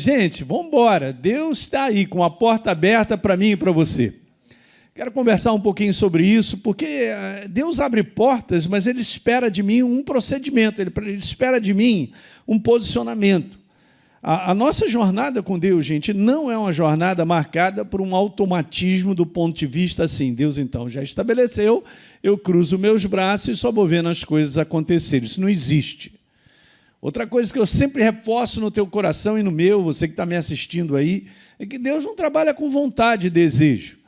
gente, vamos embora. Deus está aí com a porta aberta para mim e para você. Quero conversar um pouquinho sobre isso, porque Deus abre portas, mas Ele espera de mim um procedimento, Ele espera de mim um posicionamento. A nossa jornada com Deus, gente, não é uma jornada marcada por um automatismo do ponto de vista assim, Deus então já estabeleceu, eu cruzo meus braços e só vou vendo as coisas acontecerem. Isso não existe. Outra coisa que eu sempre reforço no teu coração e no meu, você que está me assistindo aí, é que Deus não trabalha com vontade e desejo.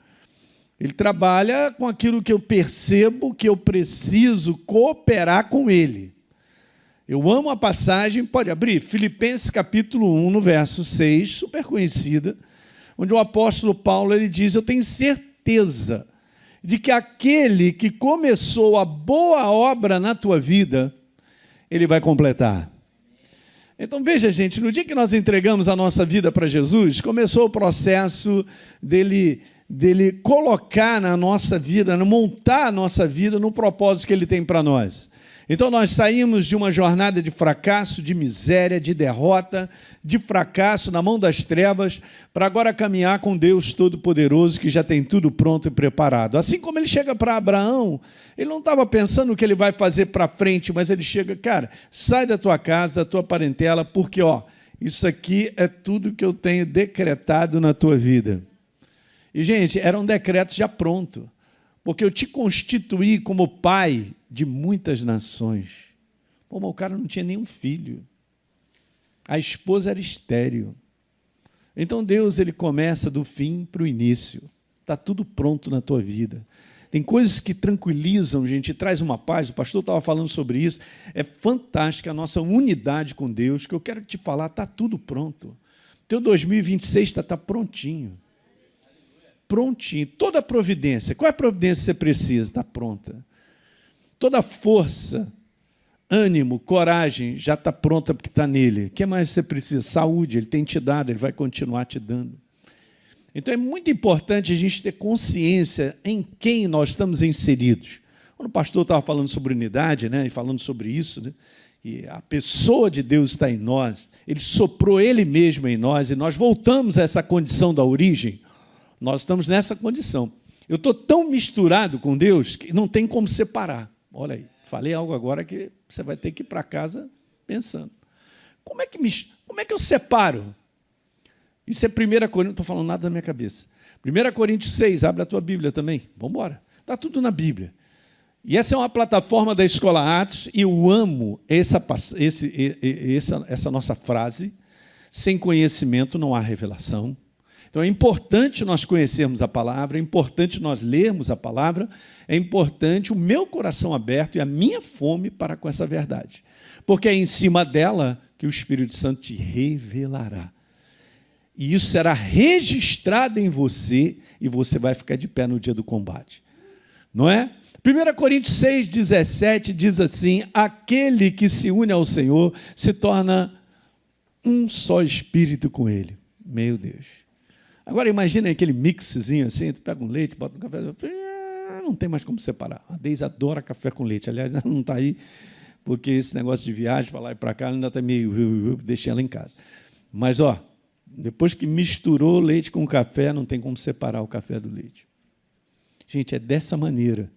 Ele trabalha com aquilo que eu percebo que eu preciso cooperar com Ele. Eu amo a passagem, pode abrir, Filipenses capítulo 1, no verso 6, super conhecida, onde o apóstolo Paulo ele diz, eu tenho certeza de que aquele que começou a boa obra na tua vida, Ele vai completar. Então, veja, gente, no dia que nós entregamos a nossa vida para Jesus, começou o processo dele colocar na nossa vida, montar a nossa vida no propósito que Ele tem para nós. Então, nós saímos de uma jornada de fracasso, de miséria, de derrota, de fracasso na mão das trevas, para agora caminhar com Deus Todo-Poderoso, que já tem tudo pronto e preparado. Assim como Ele chega para Abraão, Ele não estava pensando o que Ele vai fazer para frente, mas Ele chega, cara, sai da tua casa, da tua parentela, porque, isso aqui é tudo que eu tenho decretado na tua vida. E, gente, era um decreto já pronto, porque eu te constituí como pai de muitas nações. Pô, mas o cara não tinha nenhum filho. A esposa era estéril. Então, Deus, Ele começa do fim para o início. Está tudo pronto na tua vida. Tem coisas que tranquilizam, gente, traz uma paz. O pastor estava falando sobre isso. É fantástica a nossa unidade com Deus, que eu quero te falar, está tudo pronto. Teu 2026 está prontinho. Prontinho. Toda a providência. Qual é a providência que você precisa? Está pronta. Toda força, ânimo, coragem, já está pronta porque está nele. O que mais você precisa? Saúde, Ele tem te dado, Ele vai continuar te dando. Então, é muito importante a gente ter consciência em quem nós estamos inseridos. Quando o pastor estava falando sobre unidade, né, e falando sobre isso, né, e a pessoa de Deus está em nós, Ele soprou Ele mesmo em nós, e nós voltamos a essa condição da origem, nós estamos nessa condição. Eu estou tão misturado com Deus que não tem como separar. Olha aí, falei algo agora que você vai ter que ir para casa pensando. Como é que eu separo? Isso é 1 Coríntios, não estou falando nada da minha cabeça. 1 Coríntios 6, abre a tua Bíblia também. Vamos embora. Está tudo na Bíblia. E essa é uma plataforma da Escola Atos, e eu amo essa nossa frase, sem conhecimento não há revelação. Então, é importante nós conhecermos a palavra, é importante nós lermos a palavra, é importante o meu coração aberto e a minha fome para com essa verdade. Porque é em cima dela que o Espírito Santo te revelará. E isso será registrado em você e você vai ficar de pé no dia do combate. Não é? 1 Coríntios 6, 17 diz assim, aquele que se une ao Senhor se torna um só espírito com Ele. Meu Deus. Agora, imagina aquele mixzinho assim, tu pega um leite, bota um café, não tem mais como separar. A Deise adora café com leite, aliás, ela não está aí, porque esse negócio de viagem para lá e para cá, ela ainda está meio, deixei ela em casa. Mas, depois que misturou leite com café, não tem como separar o café do leite. Gente, é dessa maneira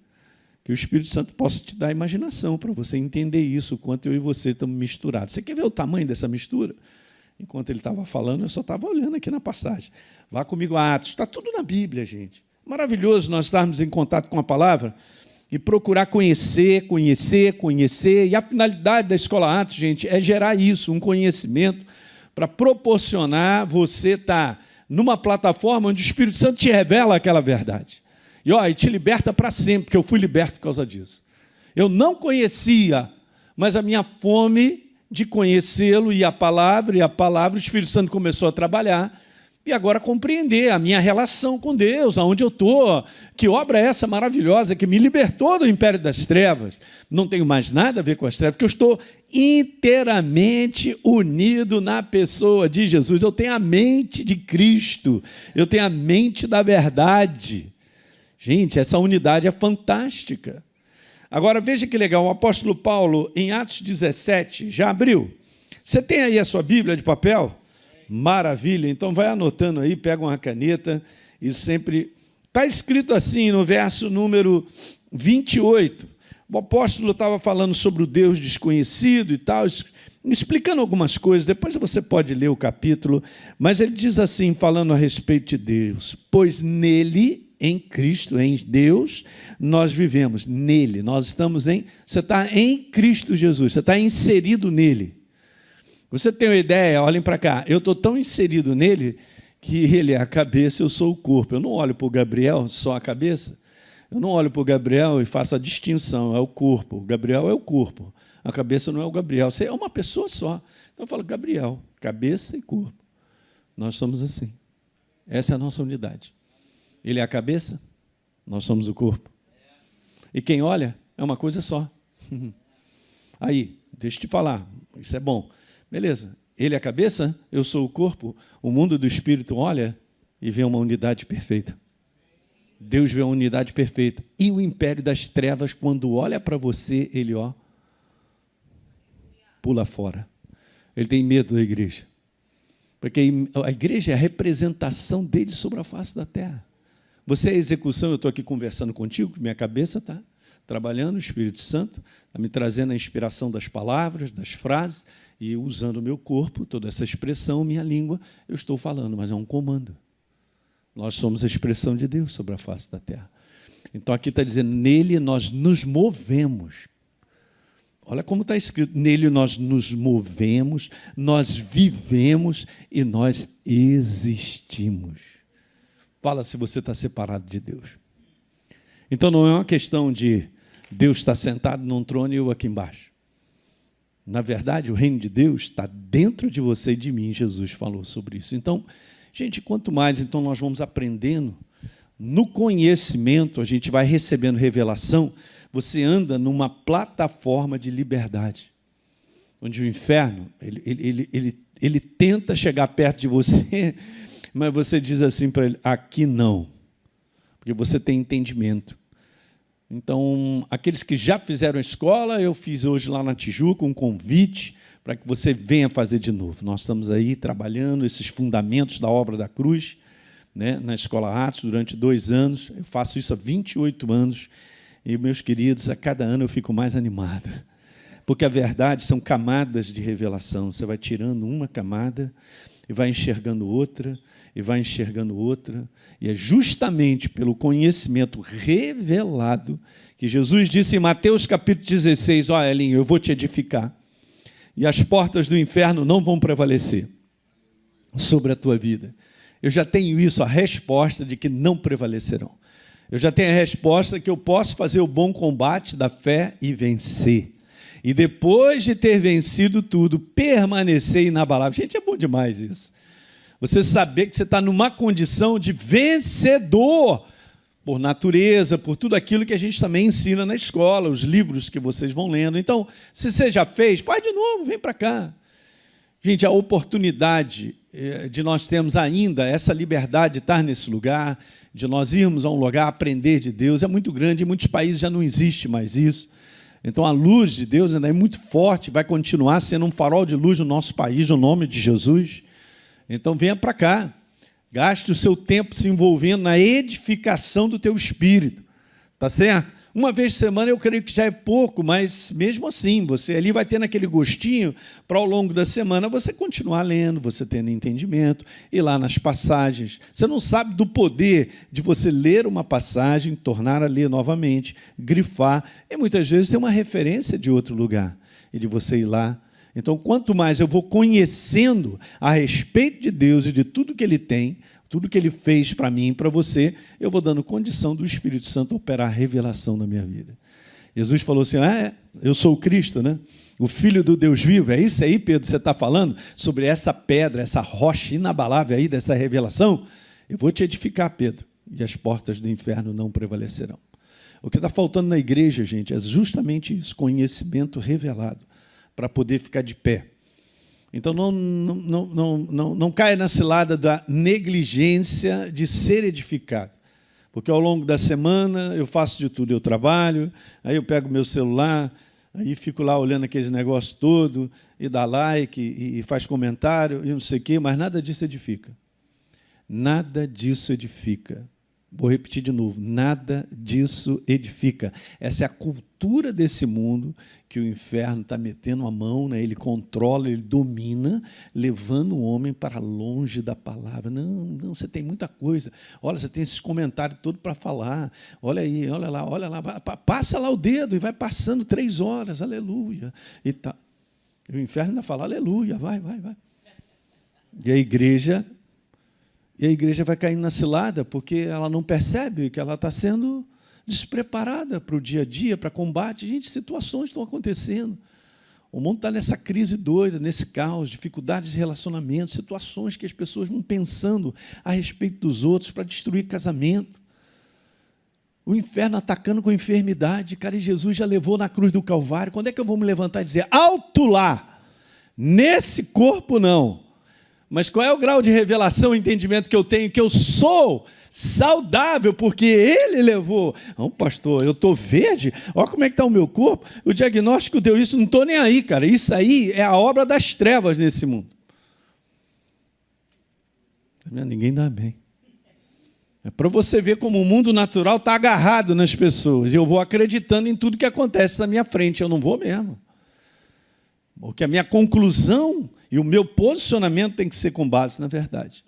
que o Espírito Santo possa te dar imaginação para você entender isso, o quanto eu e você estamos misturados. Você quer ver o tamanho dessa mistura? Enquanto ele estava falando, eu só estava olhando aqui na passagem. Vá comigo a Atos. Está tudo na Bíblia, gente. Maravilhoso nós estarmos em contato com a palavra e procurar conhecer. E a finalidade da Escola Atos, gente, é gerar isso, um conhecimento para proporcionar você estar numa plataforma onde o Espírito Santo te revela aquela verdade. E te liberta para sempre, porque eu fui liberto por causa disso. Eu não conhecia, mas a minha fome de conhecê-lo e a palavra, o Espírito Santo começou a trabalhar, e agora compreender a minha relação com Deus, aonde eu estou, que obra é essa maravilhosa que me libertou do império das trevas. Não tenho mais nada a ver com as trevas, porque eu estou inteiramente unido na pessoa de Jesus. Eu tenho a mente de Cristo, eu tenho a mente da verdade. Gente, essa unidade é fantástica. Agora, veja que legal, o apóstolo Paulo, em Atos 17, já abriu? Você tem aí a sua Bíblia de papel? Maravilha. Então vai anotando aí, pega uma caneta e sempre... Está escrito assim no verso número 28. O apóstolo estava falando sobre o Deus desconhecido e tal, explicando algumas coisas. Depois você pode ler o capítulo, mas ele diz assim, falando a respeito de Deus: pois nele, em Cristo, em Deus, nós vivemos. Nele, nós estamos em... Você está em Cristo Jesus, você está inserido nele. Você tem uma ideia? Olhem para cá. Eu estou tão inserido nele que ele é a cabeça, eu sou o corpo. Eu não olho para o Gabriel, só a cabeça. Eu não olho para o Gabriel e faço a distinção, é o corpo. O Gabriel é o corpo, a cabeça não é o Gabriel. Você é uma pessoa só. Então eu falo, Gabriel, cabeça e corpo. Nós somos assim. Essa é a nossa unidade. Ele é a cabeça, nós somos o corpo. E quem olha é uma coisa só. Aí, deixa eu te falar, isso é bom. Beleza, ele é a cabeça, eu sou o corpo. O mundo do Espírito olha e vê uma unidade perfeita. Deus vê uma unidade perfeita. E o império das trevas, quando olha para você, ele pula fora. Ele tem medo da igreja. Porque a igreja é a representação dele sobre a face da terra. Você é a execução, eu estou aqui conversando contigo, minha cabeça está trabalhando, o Espírito Santo está me trazendo a inspiração das palavras, das frases, e usando o meu corpo, toda essa expressão, minha língua, eu estou falando, mas é um comando. Nós somos a expressão de Deus sobre a face da terra. Então aqui está dizendo, nele nós nos movemos. Olha como está escrito, nele nós nos movemos, nós vivemos e nós existimos. Fala se você está separado de Deus. Então não é uma questão de Deus estar sentado num trono e eu aqui embaixo. Na verdade, o reino de Deus está dentro de você e de mim. Jesus falou sobre isso. Então, gente, quanto mais então nós vamos aprendendo, no conhecimento, a gente vai recebendo revelação, você anda numa plataforma de liberdade, onde o inferno, ele tenta chegar perto de você, mas você diz assim para ele, aqui não, porque você tem entendimento. Então, aqueles que já fizeram a escola, eu fiz hoje lá na Tijuca um convite para que você venha fazer de novo. Nós estamos aí trabalhando esses fundamentos da obra da cruz, né, na Escola Atos, durante 2 anos. Eu faço isso há 28 anos. E, meus queridos, a cada ano eu fico mais animado. Porque a verdade são camadas de revelação. Você vai tirando uma camada e vai enxergando outra, e vai enxergando outra. E é justamente pelo conhecimento revelado que Jesus disse em Mateus capítulo 16, ó, Elinho, eu vou te edificar, e as portas do inferno não vão prevalecer sobre a tua vida. Eu já tenho isso, a resposta de que não prevalecerão. Eu já tenho a resposta que eu posso fazer o bom combate da fé e vencer. E depois de ter vencido tudo, permanecer inabalável. Gente, é bom demais isso. Você saber que você está numa condição de vencedor, por natureza, por tudo aquilo que a gente também ensina na escola, os livros que vocês vão lendo. Então, se você já fez, faz de novo, vem para cá. Gente, a oportunidade de nós termos ainda essa liberdade de estar nesse lugar, de nós irmos a um lugar aprender de Deus, é muito grande. Em muitos países já não existe mais isso. Então, a luz de Deus ainda é muito forte, vai continuar sendo um farol de luz no nosso país, no nome de Jesus. Então, venha para cá, gaste o seu tempo se envolvendo na edificação do teu espírito, tá certo? Uma vez por semana eu creio que já é pouco, mas mesmo assim, você ali vai tendo aquele gostinho para ao longo da semana você continuar lendo, você tendo entendimento, e lá nas passagens. Você não sabe do poder de você ler uma passagem, tornar a ler novamente, grifar, e muitas vezes tem uma referência de outro lugar, e de você ir lá. Então, quanto mais eu vou conhecendo a respeito de Deus e de tudo que Ele tem, tudo que Ele fez para mim e para você, eu vou dando condição do Espírito Santo operar a revelação na minha vida. Jesus falou assim, eu sou o Cristo, né? O Filho do Deus vivo, é isso aí, Pedro, você está falando sobre essa pedra, essa rocha inabalável aí, dessa revelação? Eu vou te edificar, Pedro, e as portas do inferno não prevalecerão. O que está faltando na igreja, gente, é justamente isso, conhecimento revelado, para poder ficar de pé. Então, não caia na cilada da negligência de ser edificado. Porque ao longo da semana eu faço de tudo, eu trabalho, aí eu pego meu celular, Aí fico lá olhando aqueles negócios todo, e dá like, e faz comentário, e não sei o quê, mas nada disso edifica. Nada disso edifica. Vou repetir de novo, nada disso edifica. Essa é a cultura desse mundo que o inferno está metendo a mão, né? Ele controla, ele domina, levando o homem para longe da palavra. Não, você tem muita coisa. Olha, você tem esses comentários todos para falar. Olha aí, olha lá. Passa lá o dedo e vai passando 3 horas, aleluia. E tá. O inferno ainda fala, aleluia, vai. E a igreja vai caindo na cilada, porque ela não percebe que ela está sendo despreparada para o dia a dia, para combate. Gente, situações estão acontecendo. O mundo está nessa crise doida, nesse caos, dificuldades de relacionamento, situações que as pessoas vão pensando a respeito dos outros para destruir casamento. O inferno atacando com enfermidade. Cara, e Jesus já levou na cruz do Calvário. Quando é que eu vou me levantar e dizer, alto lá, nesse corpo não? Mas qual é o grau de revelação e entendimento que eu tenho? Que eu sou saudável, porque Ele levou. Não, pastor, eu estou verde, olha como é que está o meu corpo. O diagnóstico deu isso, não estou nem aí, cara. Isso aí é a obra das trevas nesse mundo. Ninguém dá bem. É para você ver como o mundo natural está agarrado nas pessoas. E eu vou acreditando em tudo que acontece na minha frente. Eu não vou mesmo. Porque a minha conclusão e o meu posicionamento tem que ser com base na verdade.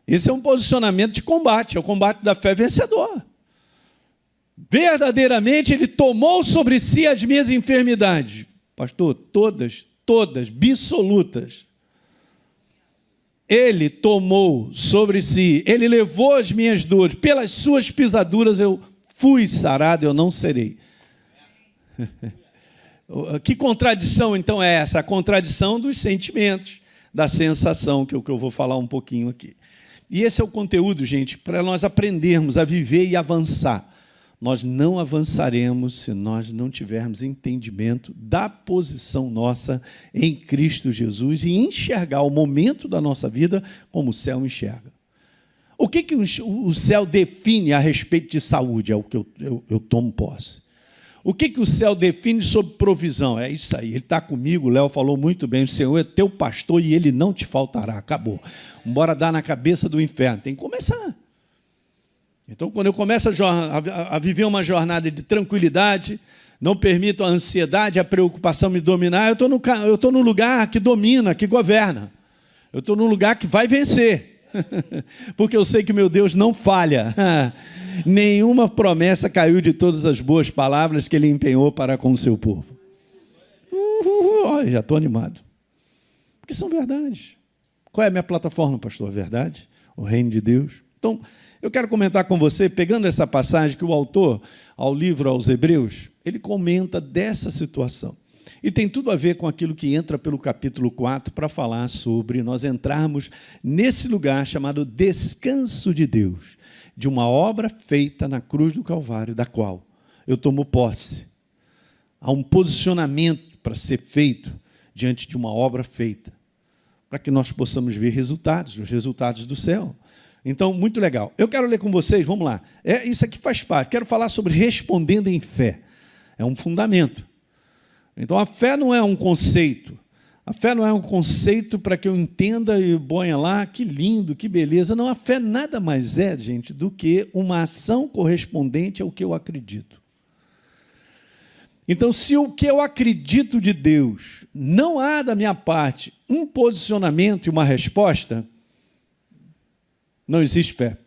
Esse é um posicionamento de combate, é o combate da fé vencedor. Verdadeiramente, Ele tomou sobre si as minhas enfermidades. Pastor, todas, absolutas. Ele tomou sobre si, Ele levou as minhas dores, pelas suas pisaduras eu fui sarado, eu não serei. Que contradição, então, é essa? A contradição dos sentimentos, da sensação, que é o que eu vou falar um pouquinho aqui. E esse é o conteúdo, gente, para nós aprendermos a viver e avançar. Nós não avançaremos se nós não tivermos entendimento da posição nossa em Cristo Jesus e enxergar o momento da nossa vida como o céu enxerga. O que o céu define a respeito de saúde? É o que eu tomo posse. O que o céu define sobre provisão? É isso aí, Ele está comigo, o Léo falou muito bem, o Senhor é teu pastor e Ele não te faltará, acabou. Bora dar na cabeça do inferno, tem que começar. Então, quando eu começo a viver uma jornada de tranquilidade, não permito a ansiedade, a preocupação me dominar, eu estou no lugar que domina, que governa. Eu estou num lugar que vai vencer. Porque eu sei que meu Deus não falha. Nenhuma promessa caiu de todas as boas palavras que Ele empenhou para com o seu povo. Já estou animado. Porque são verdades. Qual é a minha plataforma, pastor? Verdade? O reino de Deus. Então, eu quero comentar com você, pegando essa passagem que o autor, ao livro aos Hebreus, ele comenta dessa situação. E tem tudo a ver com aquilo que entra pelo capítulo 4 para falar sobre nós entrarmos nesse lugar chamado descanso de Deus, de uma obra feita na cruz do Calvário, da qual eu tomo posse. Há um posicionamento para ser feito diante de uma obra feita, para que nós possamos ver resultados, os resultados do céu. Então, muito legal. Eu quero ler com vocês, vamos lá. Isso aqui faz parte. Quero falar sobre respondendo em fé. É um fundamento. Então, a fé não é um conceito. A fé não é um conceito para que eu entenda e ponha lá, que lindo, que beleza. Não, a fé nada mais é, gente, do que uma ação correspondente ao que eu acredito. Então, se o que eu acredito de Deus não há da minha parte um posicionamento e uma resposta, não existe fé.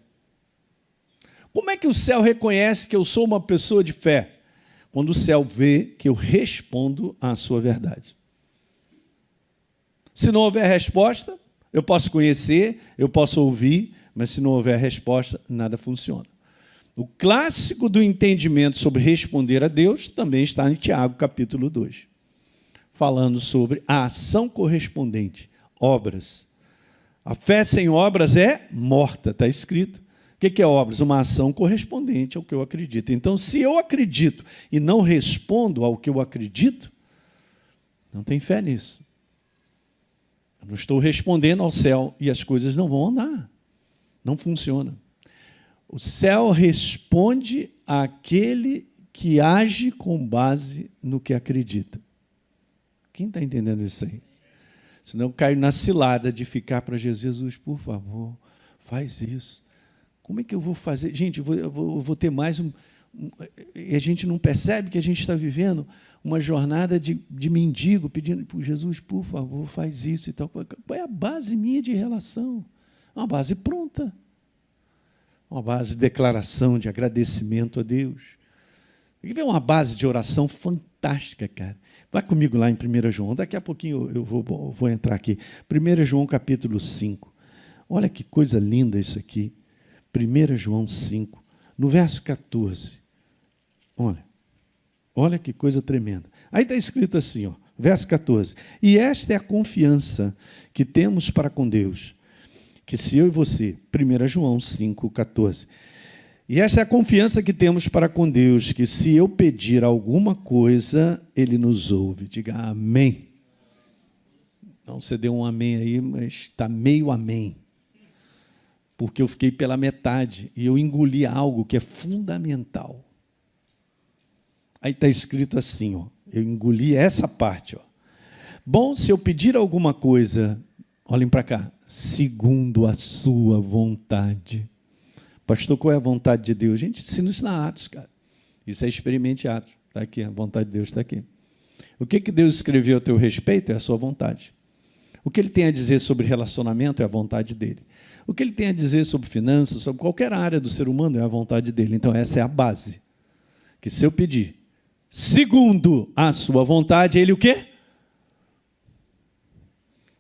Como é que o céu reconhece que eu sou uma pessoa de fé? Quando o céu vê que eu respondo à sua verdade. Se não houver resposta, eu posso conhecer, eu posso ouvir, mas se não houver resposta, nada funciona. O clássico do entendimento sobre responder a Deus também está em Tiago, capítulo 2, falando sobre a ação correspondente, obras. A fé sem obras é morta, está escrito. O que é obras? Uma ação correspondente ao que eu acredito. Então, se eu acredito e não respondo ao que eu acredito, não tem fé nisso. Eu não estou respondendo ao céu e as coisas não vão andar. Não funciona. O céu responde àquele que age com base no que acredita. Quem está entendendo isso aí? Senão eu caio na cilada de ficar para Jesus: Jesus, por favor, faz isso. Como é que eu vou fazer? Gente, eu vou ter mais e a gente não percebe que a gente está vivendo uma jornada de mendigo, pedindo para Jesus, por favor, faz isso e tal. Qual é a base minha de relação? Uma base pronta. Uma base de declaração, de agradecimento a Deus. Aqui vem uma base de oração fantástica, cara. Vai comigo lá em 1 João. Daqui a pouquinho eu vou entrar aqui. 1 João, capítulo 5. Olha que coisa linda isso aqui. 1 João 5, no verso 14. Olha que coisa tremenda. Aí está escrito assim, ó, verso 14. E esta é a confiança que temos para com Deus, que se eu e você, 1 João 5, 14. E esta é a confiança que temos para com Deus, que se eu pedir alguma coisa, Ele nos ouve. Diga amém. Não, você deu um amém aí, mas está meio amém. Porque eu fiquei pela metade e eu engoli algo que é fundamental. Aí está escrito assim, ó, eu engoli essa parte. Ó. Bom, se eu pedir alguma coisa, olhem para cá, segundo a sua vontade. Pastor, qual é a vontade de Deus? A gente ensina isso na Atos, cara. Isso é experimente Atos. Está aqui, a vontade de Deus está aqui. O que Deus escreveu a teu respeito é a sua vontade. O que Ele tem a dizer sobre relacionamento é a vontade dEle. O que Ele tem a dizer sobre finanças, sobre qualquer área do ser humano é a vontade dEle. Então, essa é a base. Que se eu pedir, segundo a sua vontade, Ele o quê?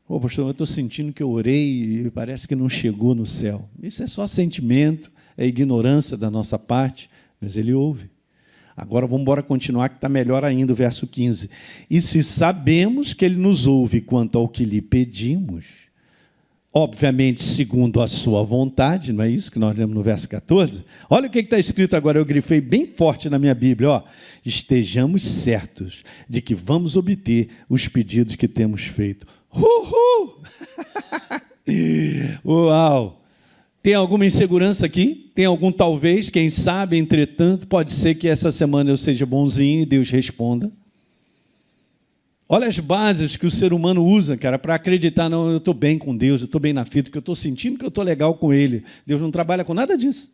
Ô, pastor, eu estou sentindo que eu orei e parece que não chegou no céu. Isso é só sentimento, é ignorância da nossa parte, mas Ele ouve. Agora vamos embora continuar, que está melhor ainda, o verso 15. E se sabemos que Ele nos ouve quanto ao que lhe pedimos, obviamente segundo a sua vontade, não é isso que nós lemos no verso 14? Olha o que está escrito agora, eu grifei bem forte na minha Bíblia, ó. Estejamos certos de que vamos obter os pedidos que temos feito. Uhul! Uau! Tem alguma insegurança aqui? Tem algum talvez? Quem sabe, entretanto, pode ser que essa semana eu seja bonzinho e Deus responda. Olha as bases que o ser humano usa, cara, para acreditar, não, eu estou bem com Deus, eu estou bem na fita, que eu estou sentindo que eu estou legal com Ele. Deus não trabalha com nada disso.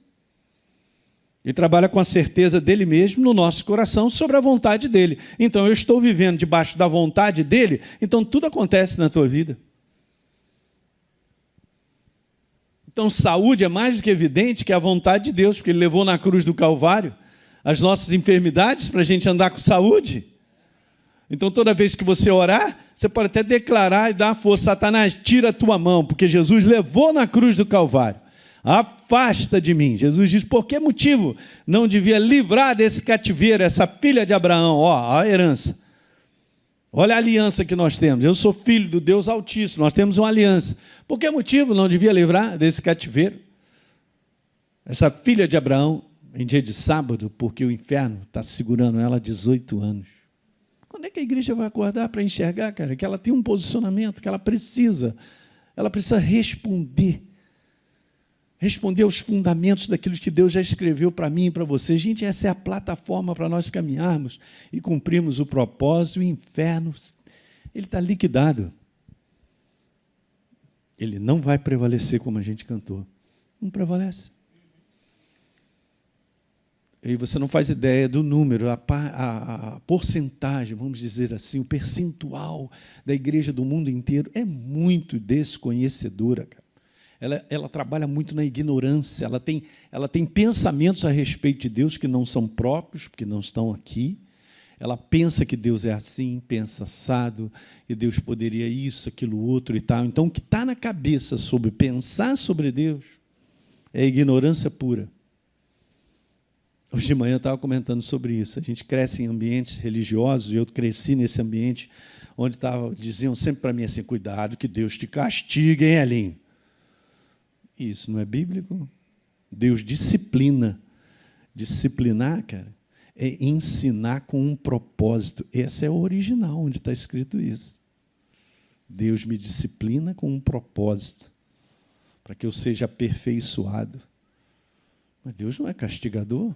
Ele trabalha com a certeza dEle mesmo no nosso coração sobre a vontade dEle. Então, eu estou vivendo debaixo da vontade dEle, então tudo acontece na tua vida. Então, saúde é mais do que evidente que é a vontade de Deus, porque Ele levou na cruz do Calvário as nossas enfermidades para a gente andar com saúde. Então, toda vez que você orar, você pode até declarar e dar força: Satanás, tira a tua mão, porque Jesus levou na cruz do Calvário. Afasta de mim. Jesus diz: por que motivo não devia livrar desse cativeiro essa filha de Abraão? Ó, a herança. Olha a aliança que nós temos. Eu sou filho do Deus Altíssimo, nós temos uma aliança. Por que motivo não devia livrar desse cativeiro essa filha de Abraão em dia de sábado? Porque o inferno está segurando ela há 18 anos. Quando é que a igreja vai acordar para enxergar, cara, que ela tem um posicionamento, que ela precisa responder aos fundamentos daquilo que Deus já escreveu para mim e para você. Gente, essa é a plataforma para nós caminharmos e cumprirmos o propósito. O inferno, ele está liquidado. Ele não vai prevalecer como a gente cantou. Não prevalece. E você não faz ideia do número, a porcentagem, vamos dizer assim, o percentual da igreja do mundo inteiro é muito desconhecedora, cara. Ela trabalha muito na ignorância, ela tem pensamentos a respeito de Deus que não são próprios, porque não estão aqui. Ela pensa que Deus é assim, pensa assado, e Deus poderia isso, aquilo, outro e tal. Então, o que está na cabeça sobre pensar sobre Deus é ignorância pura. Hoje de manhã eu estava comentando sobre isso. A gente cresce em ambientes religiosos, e eu cresci nesse ambiente onde diziam sempre para mim assim: cuidado que Deus te castiga, hein, Elinho? Isso não é bíblico. Deus disciplina. Disciplinar, cara, é ensinar com um propósito. Essa é o original, onde está escrito isso. Deus me disciplina com um propósito, para que eu seja aperfeiçoado. Mas Deus não é castigador.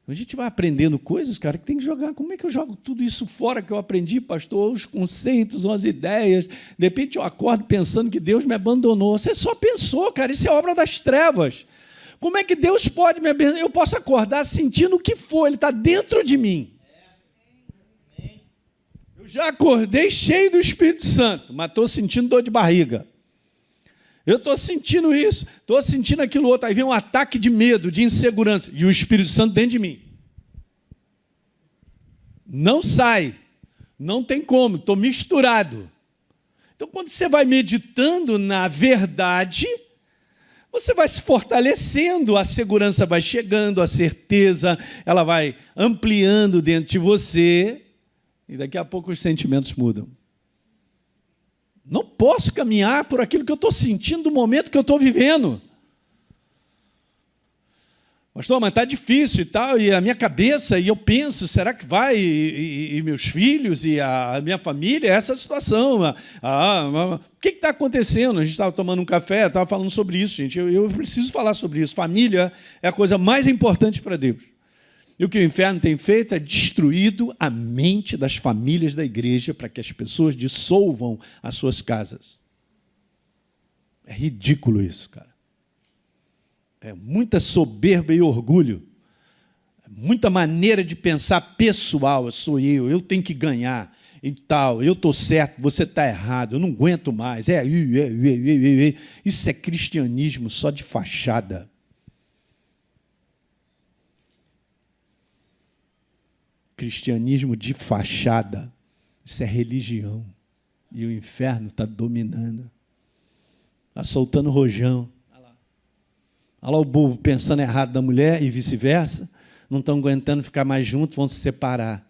A gente vai aprendendo coisas, cara, que tem que jogar. Como é que eu jogo tudo isso fora que eu aprendi, pastor? Os conceitos, as ideias. De repente eu acordo pensando que Deus me abandonou. Você só pensou, cara, isso é obra das trevas. Como é que Deus pode me abençoar? Eu posso acordar sentindo o que for, Ele está dentro de mim. Eu já acordei cheio do Espírito Santo, mas estou sentindo dor de barriga. Eu estou sentindo isso, estou sentindo aquilo outro. Aí vem um ataque de medo, de insegurança, e o Espírito Santo dentro de mim. Não sai, não tem como, estou misturado. Então, quando você vai meditando na verdade, você vai se fortalecendo, a segurança vai chegando, a certeza, ela vai ampliando dentro de você, e daqui a pouco os sentimentos mudam. Não posso caminhar por aquilo que eu estou sentindo no momento que eu estou vivendo. Pastor, mas está difícil e tal, e a minha cabeça, e eu penso, será que vai? E meus filhos, e a minha família, essa situação. O que está acontecendo? A gente estava tomando um café, estava falando sobre isso, gente. Eu preciso falar sobre isso. Família é a coisa mais importante para Deus. E o que o inferno tem feito é destruído a mente das famílias da igreja para que as pessoas dissolvam as suas casas. É ridículo isso, cara. É muita soberba e orgulho. É muita maneira de pensar pessoal. Sou eu tenho que ganhar e tal. Eu estou certo, você está errado, eu não aguento mais. Isso é cristianismo só de fachada. Cristianismo de fachada, isso é religião, e o inferno está dominando, está soltando rojão. Olha lá o bobo pensando errado da mulher e vice-versa, não estão aguentando ficar mais juntos, vão se separar.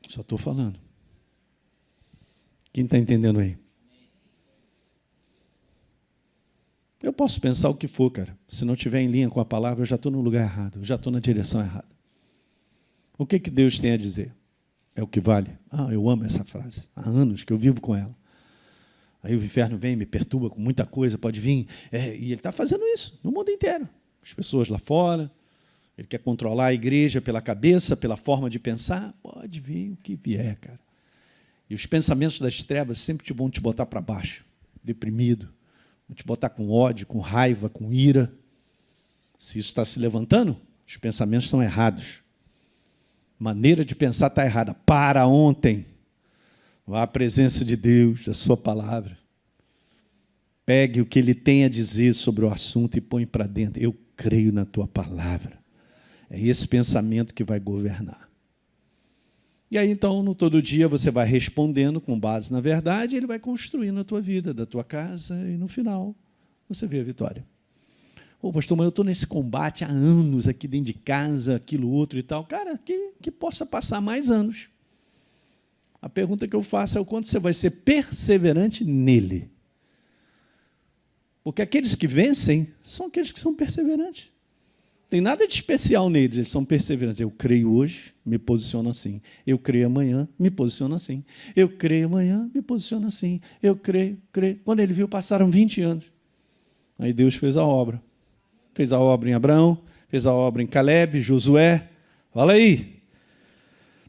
Só estou falando. Quem está entendendo aí? Eu posso pensar o que for, cara. Se não estiver em linha com a palavra, eu já estou no lugar errado, eu já estou na direção errada. O que Deus tem a dizer? É o que vale. Eu amo essa frase. Há anos que eu vivo com ela. Aí o inferno vem, me perturba com muita coisa, pode vir. E ele está fazendo isso no mundo inteiro. As pessoas lá fora, ele quer controlar a igreja pela cabeça, pela forma de pensar. Pode vir o que vier, cara. E os pensamentos das trevas sempre vão te botar para baixo, deprimido. Vou te botar com ódio, com raiva, com ira. Se isso está se levantando, os pensamentos estão errados. Maneira de pensar está errada. Para ontem. Vá à presença de Deus, da sua palavra. Pegue o que Ele tem a dizer sobre o assunto e põe para dentro. Eu creio na tua palavra. É esse pensamento que vai governar. E aí, então, no todo dia, você vai respondendo com base na verdade, e Ele vai construindo a tua vida, da tua casa, e no final, você vê a vitória. Pastor, mas eu estou nesse combate há anos, aqui dentro de casa, aquilo, outro e tal. Cara, que possa passar mais anos. A pergunta que eu faço é o quanto você vai ser perseverante nele. Porque aqueles que vencem são aqueles que são perseverantes. Não tem nada de especial neles, eles são perseverantes. Eu creio hoje, me posiciono assim. Eu creio amanhã, me posiciono assim. Eu creio amanhã, me posiciono assim. Eu creio. Quando ele viu, passaram 20 anos. Aí Deus fez a obra. Fez a obra em Abraão, fez a obra em Caleb, Josué. Fala aí.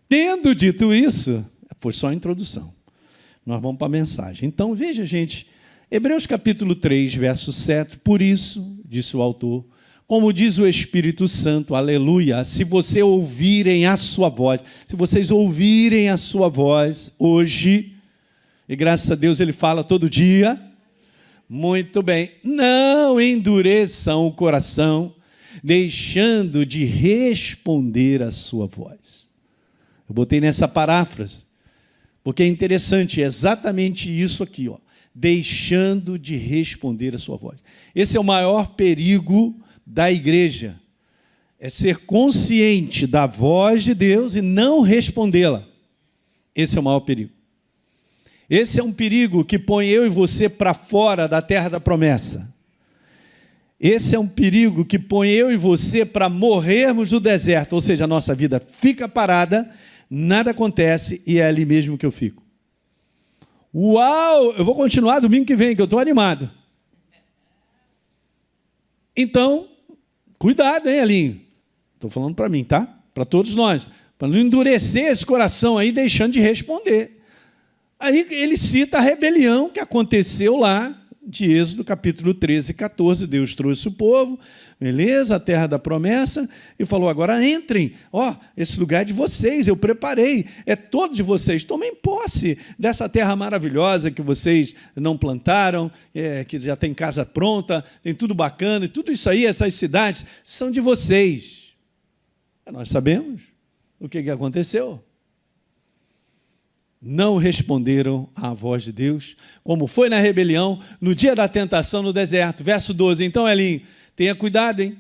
Tendo dito isso, foi só a introdução. Nós vamos para a mensagem. Então, veja, gente, Hebreus capítulo 3, verso 7. Por isso, disse o autor, como diz o Espírito Santo, aleluia, se vocês ouvirem a sua voz, hoje, e graças a Deus ele fala todo dia, muito bem, não endureçam o coração, deixando de responder a sua voz. Eu botei nessa paráfrase, porque é interessante, é exatamente isso aqui, ó, deixando de responder a sua voz. Esse é o maior perigo da igreja, é ser consciente da voz de Deus e não respondê-la. Esse é o maior perigo. Esse é um perigo que põe eu e você para fora da terra da promessa. Esse é um perigo que põe eu e você para morrermos no deserto, ou seja, a nossa vida fica parada, nada acontece e é ali mesmo que eu fico. Uau! Eu vou continuar domingo que vem, que eu estou animado. Então, cuidado, hein, Elinho? Estou falando para mim, tá? Para todos nós. Para não endurecer esse coração aí, deixando de responder. Aí ele cita a rebelião que aconteceu lá, de Êxodo, capítulo 13 e 14. Deus trouxe o povo, beleza, a terra da promessa, e falou, agora entrem, esse lugar é de vocês, eu preparei, é todo de vocês, tomem posse dessa terra maravilhosa que vocês não plantaram, que já tem casa pronta, tem tudo bacana, e tudo isso aí, essas cidades, são de vocês. Nós sabemos o que aconteceu. Não responderam à voz de Deus, como foi na rebelião, no dia da tentação no deserto. Verso 12. Então, Elinho, tenha cuidado, hein?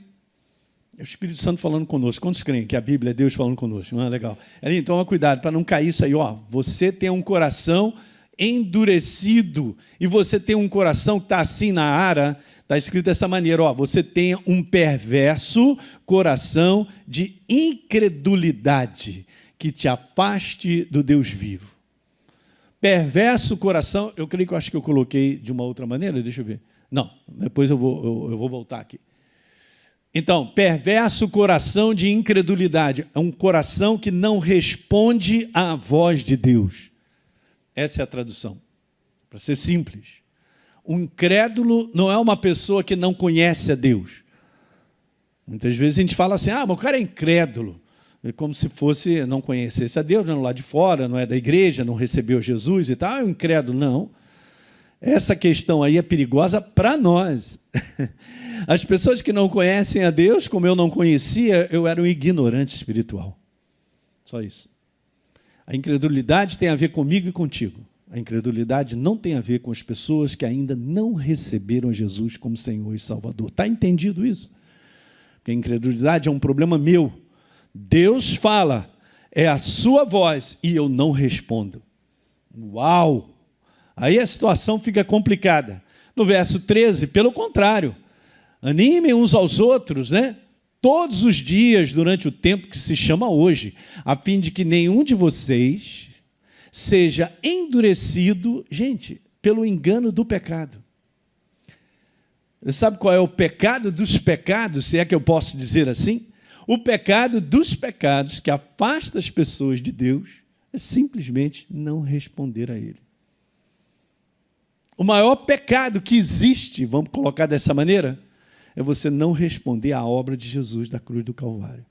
É o Espírito Santo falando conosco. Quantos creem que a Bíblia é Deus falando conosco? Não é legal? Elinho, toma cuidado para não cair isso aí. Você tem um coração endurecido e você tem um coração que está assim na ara. Está escrito dessa maneira, você tem um perverso coração de incredulidade que te afaste do Deus vivo. Perverso coração, eu creio que eu acho que eu coloquei de uma outra maneira, deixa eu ver. Não, depois eu vou voltar aqui. Então, perverso coração de incredulidade, é um coração que não responde à voz de Deus. Essa é a tradução, para ser simples. Um incrédulo não é uma pessoa que não conhece a Deus. Muitas vezes a gente fala assim, mas o cara é incrédulo. É como se não conhecesse a Deus, não é lá de fora, não é da igreja, não recebeu Jesus e tal, é um incrédulo. Não. Essa questão aí é perigosa para nós. As pessoas que não conhecem a Deus, como eu não conhecia, eu era um ignorante espiritual. Só isso. A incredulidade tem a ver comigo e contigo. A incredulidade não tem a ver com as pessoas que ainda não receberam Jesus como Senhor e Salvador. Está entendido isso? Porque a incredulidade é um problema meu. Deus fala, é a sua voz, e eu não respondo. Uau! Aí a situação fica complicada. No verso 13, pelo contrário, animem uns aos outros, né? Todos os dias, durante o tempo que se chama hoje, a fim de que nenhum de vocês seja endurecido, gente, pelo engano do pecado. Você sabe qual é o pecado dos pecados, se é que eu posso dizer assim? O pecado dos pecados que afasta as pessoas de Deus é simplesmente não responder a Ele. O maior pecado que existe, vamos colocar dessa maneira, é você não responder à obra de Jesus da cruz do Calvário.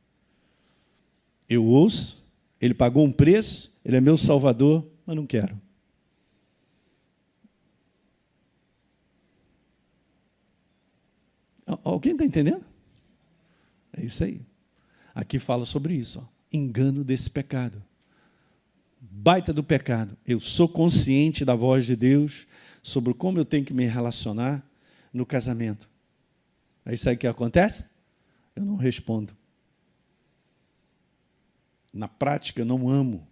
Eu ouço, Ele pagou um preço, Ele é meu Salvador, mas não quero. Alguém está entendendo? É isso aí. Aqui fala sobre isso, engano desse pecado. Baita do pecado. Eu sou consciente da voz de Deus sobre como eu tenho que me relacionar no casamento. Aí sabe o que acontece? Eu não respondo. Na prática eu não amo.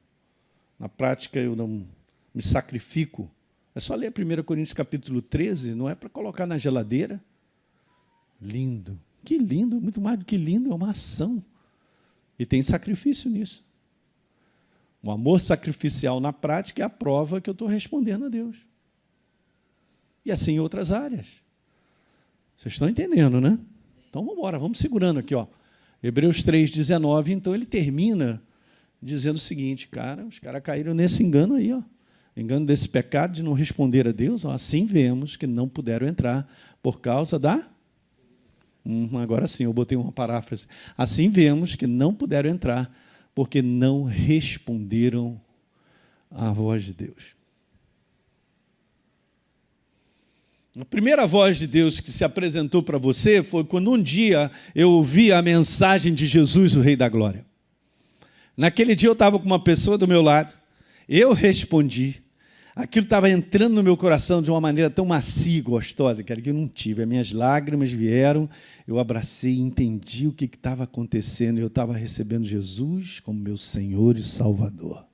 Na prática eu não me sacrifico. É só ler 1 Coríntios capítulo 13, não é para colocar na geladeira. Lindo. Que lindo, muito mais do que lindo, é uma ação. E tem sacrifício nisso. O amor sacrificial na prática é a prova que eu estou respondendo a Deus. E assim em outras áreas. Vocês estão entendendo, né? Então vamos embora, vamos segurando aqui. Hebreus 3,19, então ele termina dizendo o seguinte, os caras caíram nesse engano aí, engano desse pecado de não responder a Deus, assim vemos que não puderam entrar por causa da... agora sim, eu botei uma paráfrase. Assim vemos que não puderam entrar porque não responderam à voz de Deus. A primeira voz de Deus que se apresentou para você foi quando um dia eu ouvi a mensagem de Jesus, o Rei da Glória. Naquele dia eu estava com uma pessoa do meu lado, eu respondi, aquilo estava entrando no meu coração de uma maneira tão macia e gostosa, que eu não tive, as minhas lágrimas vieram, eu abracei e entendi o que estava acontecendo, eu estava recebendo Jesus como meu Senhor e Salvador.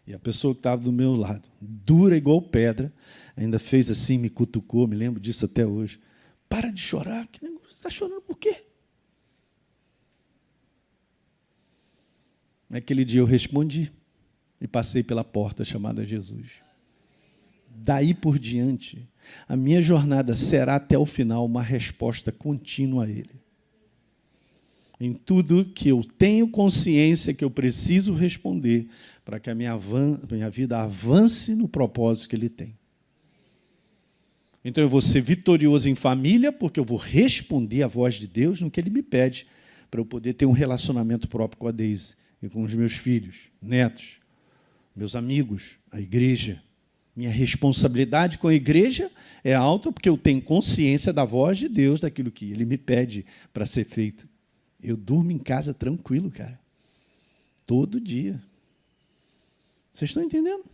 E a pessoa que estava do meu lado, dura igual pedra, ainda fez assim, me cutucou, me lembro disso até hoje. Para de chorar, que negócio, está chorando por quê? Naquele dia eu respondi e passei pela porta chamada Jesus. daí por diante, a minha jornada será até o final uma resposta contínua a Ele. Em tudo que eu tenho consciência que eu preciso responder para que a minha vida avance no propósito que Ele tem. Então eu vou ser vitorioso em família, porque eu vou responder à voz de Deus no que Ele me pede, para eu poder ter um relacionamento próprio com a Deise e com os meus filhos, netos, meus amigos, a igreja. Minha responsabilidade com a igreja é alta, porque eu tenho consciência da voz de Deus, daquilo que Ele me pede para ser feito. Eu durmo em casa tranquilo, cara. Todo dia. Vocês estão entendendo?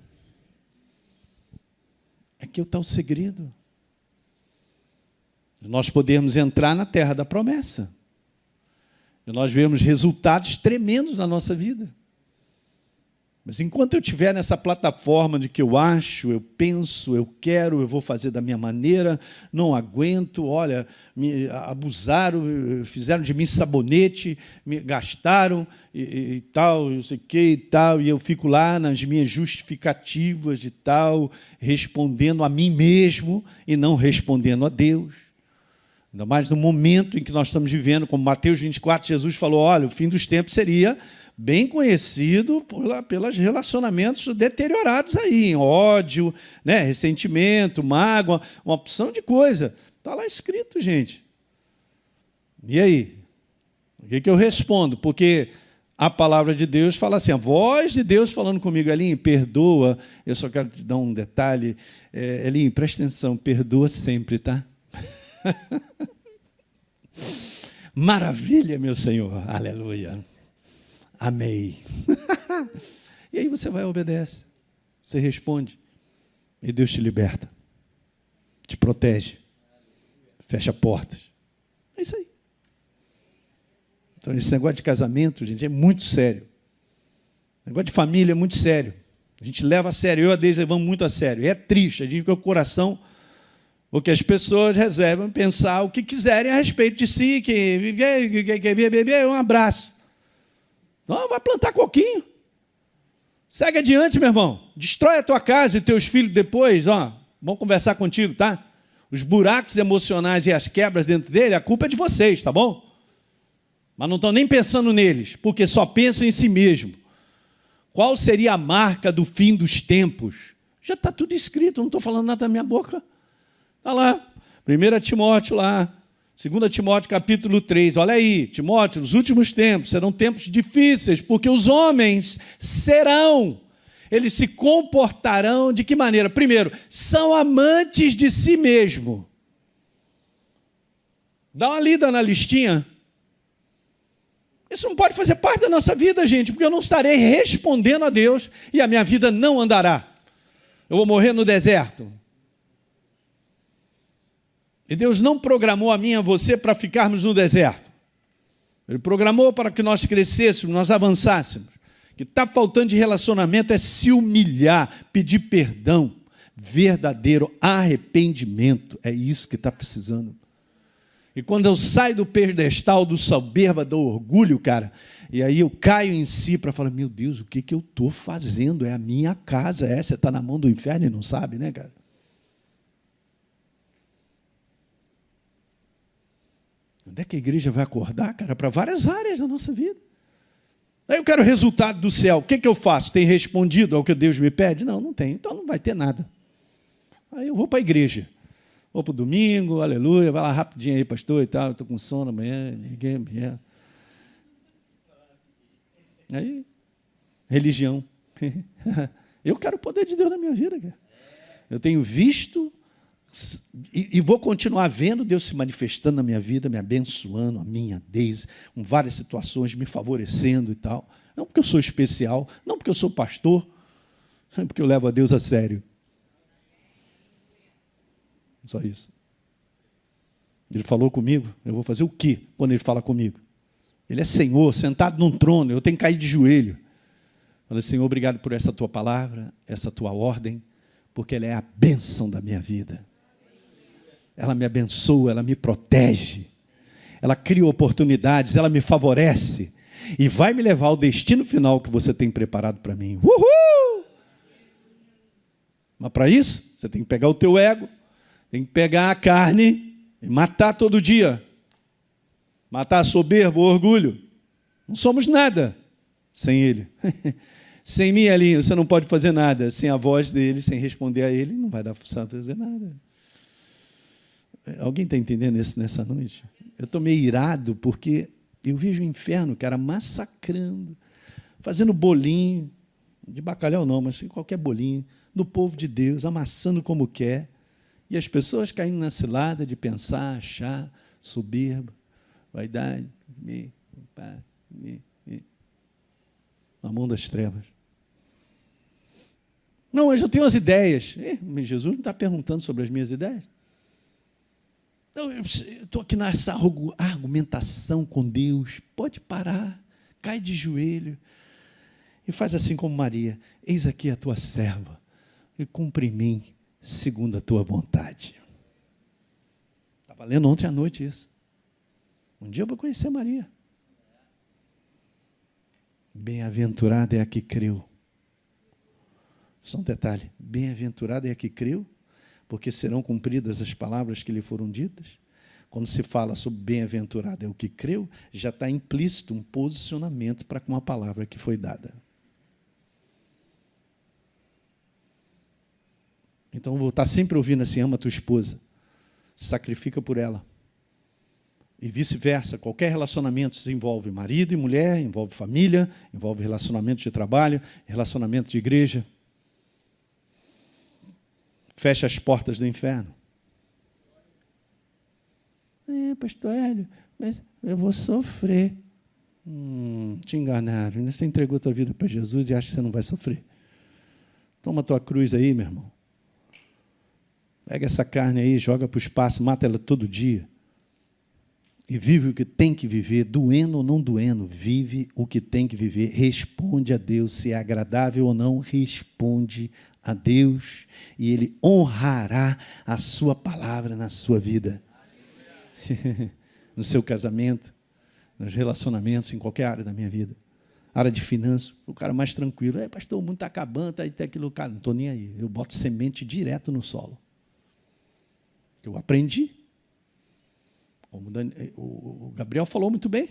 Aqui está o segredo. Nós podemos entrar na terra da promessa. E nós vemos resultados tremendos na nossa vida. Mas enquanto eu estiver nessa plataforma de que eu acho, eu penso, eu quero, eu vou fazer da minha maneira, não aguento, olha, me abusaram, fizeram de mim sabonete, me gastaram e tal, não sei o que e tal, e eu fico lá nas minhas justificativas de tal, respondendo a mim mesmo e não respondendo a Deus. Ainda mais no momento em que nós estamos vivendo, como Mateus 24, Jesus falou, olha, o fim dos tempos seria bem conhecido pelos relacionamentos deteriorados aí, ódio, né, ressentimento, mágoa, uma opção de coisa. Está lá escrito, gente. E aí? O que eu respondo? Porque a palavra de Deus fala assim, a voz de Deus falando comigo, Elinho, perdoa. Eu só quero te dar um detalhe. Elinho, presta atenção, perdoa sempre, tá? Maravilha, meu Senhor. Aleluia. Amém. E aí você vai e obedece. Você responde. E Deus te liberta. Te protege. Fecha portas. É isso aí. Então, esse negócio de casamento, gente, é muito sério. O negócio de família é muito sério. A gente leva a sério. Eu e a Deise levamos muito a sério. E é triste. A gente fica com o coração... Porque as pessoas reservam pensar o que quiserem a respeito de si, que um abraço. Não, vai plantar coquinho. Segue adiante, meu irmão. Destrói a tua casa e teus filhos depois, ó, vão conversar contigo, tá? Os buracos emocionais e as quebras dentro dele, a culpa é de vocês, tá bom? Mas não estão nem pensando neles, porque só pensam em si mesmo. Qual seria a marca do fim dos tempos? Já está tudo escrito, não estou falando nada da minha boca. Está lá, 1 Timóteo lá, 2 Timóteo capítulo 3, olha aí, Timóteo, os últimos tempos serão tempos difíceis, porque os homens eles se comportarão de que maneira? Primeiro, são amantes de si mesmo. Dá uma lida na listinha. Isso não pode fazer parte da nossa vida, gente, porque eu não estarei respondendo a Deus e a minha vida não andará. Eu vou morrer no deserto. E Deus não programou a mim e a você para ficarmos no deserto. Ele programou para que nós crescêssemos, nós avançássemos. O que está faltando de relacionamento é se humilhar, pedir perdão, verdadeiro arrependimento. É isso que está precisando. E quando eu saio do pedestal, do soberba, do orgulho, cara, e aí eu caio em si para falar, meu Deus, o que eu estou fazendo? É a minha casa, você está na mão do inferno e não sabe, né, cara? Onde é que a igreja vai acordar, cara? Para várias áreas da nossa vida. Aí eu quero o resultado do céu. O que eu faço? Tem respondido ao que Deus me pede? Não, não tem. Então não vai ter nada. Aí eu vou para a igreja. Vou para o domingo, aleluia. Vai lá rapidinho aí, pastor, e tal. Estou com sono amanhã. Ninguém. Aí, religião. Eu quero o poder de Deus na minha vida, cara. Eu tenho visto... E vou continuar vendo Deus se manifestando na minha vida, me abençoando, a minha Deise, com várias situações, me favorecendo e tal. Não porque eu sou especial, não porque eu sou pastor, não porque eu levo a Deus a sério. Só isso. Ele falou comigo, eu vou fazer o quê quando Ele fala comigo? Ele é Senhor, sentado num trono, eu tenho que cair de joelho. Falei, Senhor, obrigado por essa Tua palavra, essa Tua ordem, porque ela é a bênção da minha vida. Ela me abençoa, ela me protege, ela cria oportunidades, ela me favorece e vai me levar ao destino final que você tem preparado para mim. Uhul! Mas para isso, você tem que pegar o teu ego, tem que pegar a carne e matar todo dia. Matar a soberba, o orgulho. Não somos nada sem ele. Sem mim, Elinho, você não pode fazer nada. Sem a voz dele, sem responder a ele, não vai dar para fazer nada. Alguém está entendendo isso nessa noite? Eu estou meio irado porque eu vejo o inferno, cara, massacrando, fazendo bolinho, de bacalhau não, mas qualquer bolinho, do povo de Deus, amassando como quer, e as pessoas caindo na cilada de pensar, achar, soberba, vaidade, na mão das trevas. Não, hoje eu tenho as ideias. Mas Jesus não está perguntando sobre as minhas ideias. Não, eu estou aqui nessa argumentação com Deus. Pode parar, cai de joelho e faz assim como Maria. Eis aqui a tua serva, e cumpre em mim segundo a tua vontade. Estava lendo ontem à noite isso. Um dia eu vou conhecer Maria. Bem-aventurada é a que creu. Só um detalhe, bem-aventurada é a que creu, porque serão cumpridas as palavras que lhe foram ditas. Quando se fala sobre bem-aventurado é o que creu, já está implícito um posicionamento para com a palavra que foi dada. Então, vou estar sempre ouvindo assim, ama a tua esposa, sacrifica por ela. E vice-versa, qualquer relacionamento se envolve marido e mulher, envolve família, envolve relacionamento de trabalho, relacionamento de igreja. Fecha as portas do inferno. Pastor Hélio, mas eu vou sofrer. Te enganaram. Você entregou a tua vida para Jesus e acha que você não vai sofrer. Toma a tua cruz aí, meu irmão. Pega essa carne aí, joga para o espaço, mata ela todo dia. E vive o que tem que viver, doendo ou não doendo, vive o que tem que viver, responde a Deus, se é agradável ou não, responde a Deus, e Ele honrará a sua palavra na sua vida. No seu casamento, nos relacionamentos, em qualquer área da minha vida. Área de finanças, o cara mais tranquilo. Pastor, o mundo está acabando, está aquilo. Cara, não estou nem aí. Eu boto semente direto no solo. Eu aprendi. O Gabriel falou muito bem.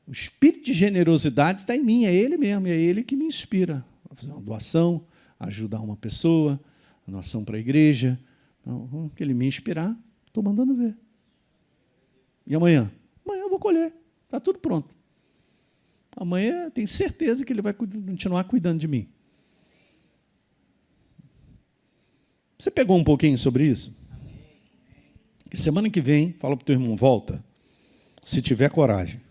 O espírito de generosidade está em mim, é ele mesmo, é ele que me inspira a fazer uma doação, a ajudar uma pessoa, uma doação para a igreja. Então, que ele me inspirar, estou mandando ver. E amanhã? Amanhã eu vou colher, está tudo pronto. Amanhã tenho certeza que ele vai continuar cuidando de mim. Você pegou um pouquinho sobre isso? E semana que vem, fala para o teu irmão, volta, se tiver coragem.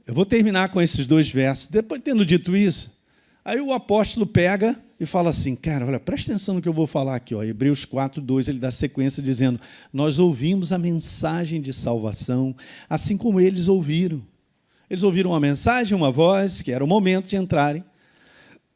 Eu vou terminar com esses 2 versos. Depois, tendo dito isso, aí o apóstolo pega e fala assim, cara, olha, presta atenção no que eu vou falar aqui. Ó, Hebreus 4:2, ele dá sequência dizendo, nós ouvimos a mensagem de salvação, assim como eles ouviram. Eles ouviram uma mensagem, uma voz, que era o momento de entrarem.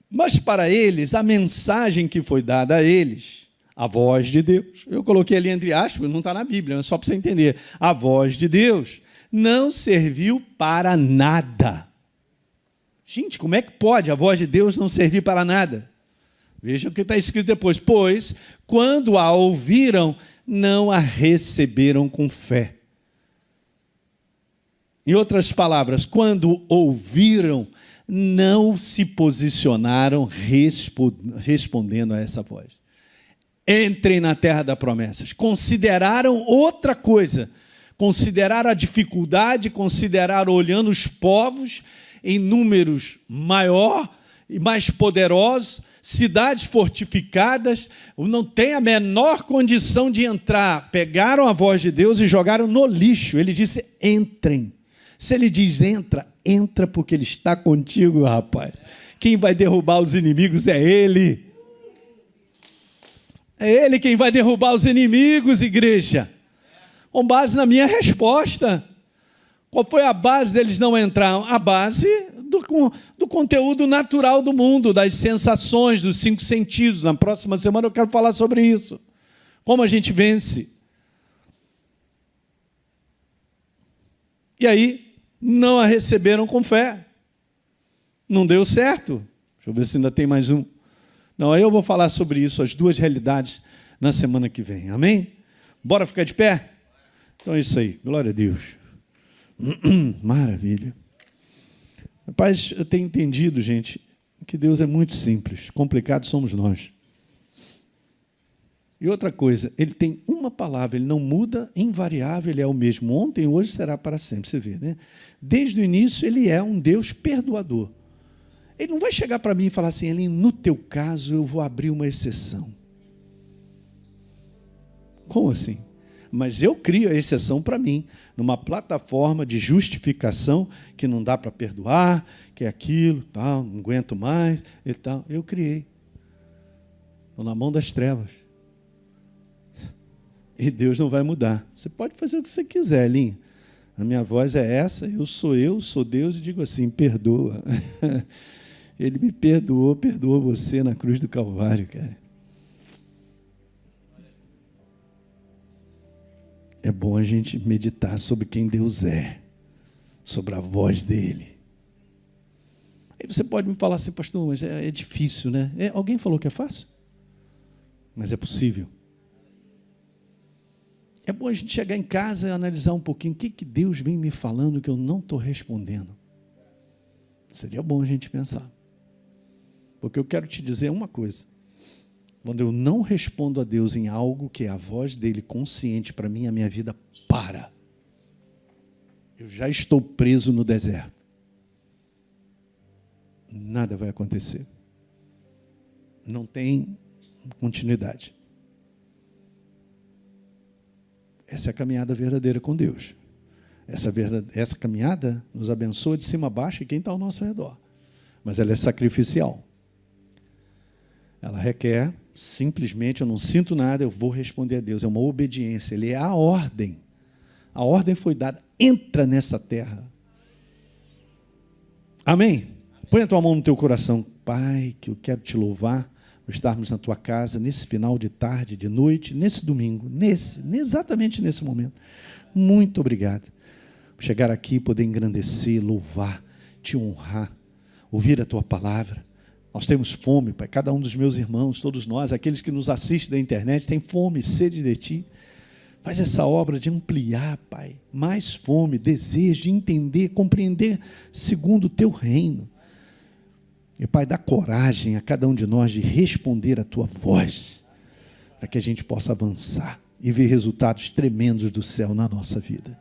Mas para eles, a mensagem que foi dada a eles, a voz de Deus. Eu coloquei ali entre aspas, não está na Bíblia, mas só para você entender. A voz de Deus não serviu para nada. Gente, como é que pode a voz de Deus não servir para nada? Veja o que está escrito depois. Pois, quando a ouviram, não a receberam com fé. Em outras palavras, quando ouviram, não se posicionaram respondendo a essa voz. Entrem na terra das promessas. Consideraram outra coisa. Consideraram a dificuldade, consideraram olhando os povos em números maior e mais poderosos, cidades fortificadas, não tem a menor condição de entrar. Pegaram a voz de Deus e jogaram no lixo. Ele disse, entrem. Se ele diz entra, entra porque ele está contigo, rapaz. Quem vai derrubar os inimigos é ele. É ele quem vai derrubar os inimigos, igreja. Com base na minha resposta. Qual foi a base deles não entrar? A base do conteúdo natural do mundo, das sensações, dos 5 sentidos. Na próxima semana eu quero falar sobre isso. Como a gente vence. E aí, não a receberam com fé. Não deu certo. Deixa eu ver se ainda tem mais um. Não, aí eu vou falar sobre isso, as duas realidades, na semana que vem. Amém? Bora ficar de pé? Então é isso aí. Glória a Deus. Maravilha. Rapaz, eu tenho entendido, gente, que Deus é muito simples. Complicado somos nós. E outra coisa, Ele tem uma palavra, Ele não muda, invariável, Ele é o mesmo ontem, hoje, será para sempre. Você vê, né? Desde o início, Ele é um Deus perdoador. Ele não vai chegar para mim e falar assim, Elinho, no teu caso, eu vou abrir uma exceção. Como assim? Mas eu crio a exceção para mim, numa plataforma de justificação que não dá para perdoar, que é aquilo, tal, não aguento mais e tal. Eu criei. Estou na mão das trevas. E Deus não vai mudar. Você pode fazer o que você quiser, Elinho. A minha voz é essa, eu, sou Deus e digo assim, perdoa. Ele me perdoou você na cruz do Calvário, cara. É bom a gente meditar sobre quem Deus é, sobre a voz dele. Aí você pode me falar assim, pastor, mas é difícil, né? Alguém falou que é fácil? Mas é possível. É bom a gente chegar em casa e analisar um pouquinho o que Deus vem me falando que eu não estou respondendo. Seria bom a gente pensar. Porque eu quero te dizer uma coisa. Quando eu não respondo a Deus em algo que é a voz dele consciente para mim, a minha vida para. Eu já estou preso no deserto. Nada vai acontecer. Não tem continuidade. Essa é a caminhada verdadeira com Deus. Essa caminhada nos abençoa de cima a baixo e quem está ao nosso redor. Mas ela é sacrificial. Ela requer, simplesmente, eu não sinto nada, eu vou responder a Deus. É uma obediência, ele é a ordem. A ordem foi dada, entra nessa terra. Amém? Põe a tua mão no teu coração. Pai, que eu quero te louvar por estarmos na tua casa, nesse final de tarde, de noite, nesse domingo, exatamente nesse momento. Muito obrigado por chegar aqui e poder engrandecer, louvar, te honrar, ouvir a tua palavra. Nós temos fome, Pai, cada um dos meus irmãos, todos nós, aqueles que nos assistem da internet, tem fome, sede de Ti. Faz essa obra de ampliar, Pai, mais fome, desejo de entender, compreender segundo o Teu reino. E, Pai, dá coragem a cada um de nós de responder a Tua voz, para que a gente possa avançar e ver resultados tremendos do céu na nossa vida.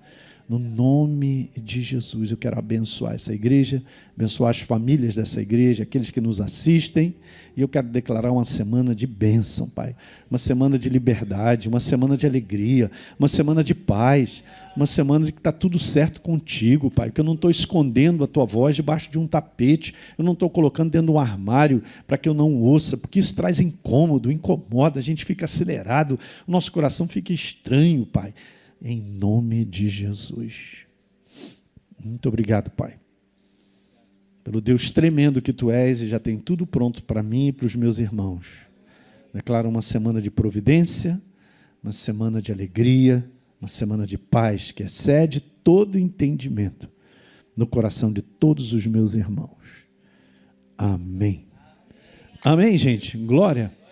No nome de Jesus, eu quero abençoar essa igreja, abençoar as famílias dessa igreja, aqueles que nos assistem, e eu quero declarar uma semana de bênção, Pai, uma semana de liberdade, uma semana de alegria, uma semana de paz, uma semana de que está tudo certo contigo, Pai, que eu não estou escondendo a Tua voz debaixo de um tapete, eu não estou colocando dentro de um armário para que eu não ouça, porque isso traz incômodo, incomoda, a gente fica acelerado, o nosso coração fica estranho, Pai. Em nome de Jesus. Muito obrigado, Pai, pelo Deus tremendo que Tu és e já tem tudo pronto para mim e para os meus irmãos. Declaro uma semana de providência, uma semana de alegria, uma semana de paz que excede todo entendimento no coração de todos os meus irmãos. Amém. Amém, gente. Glória.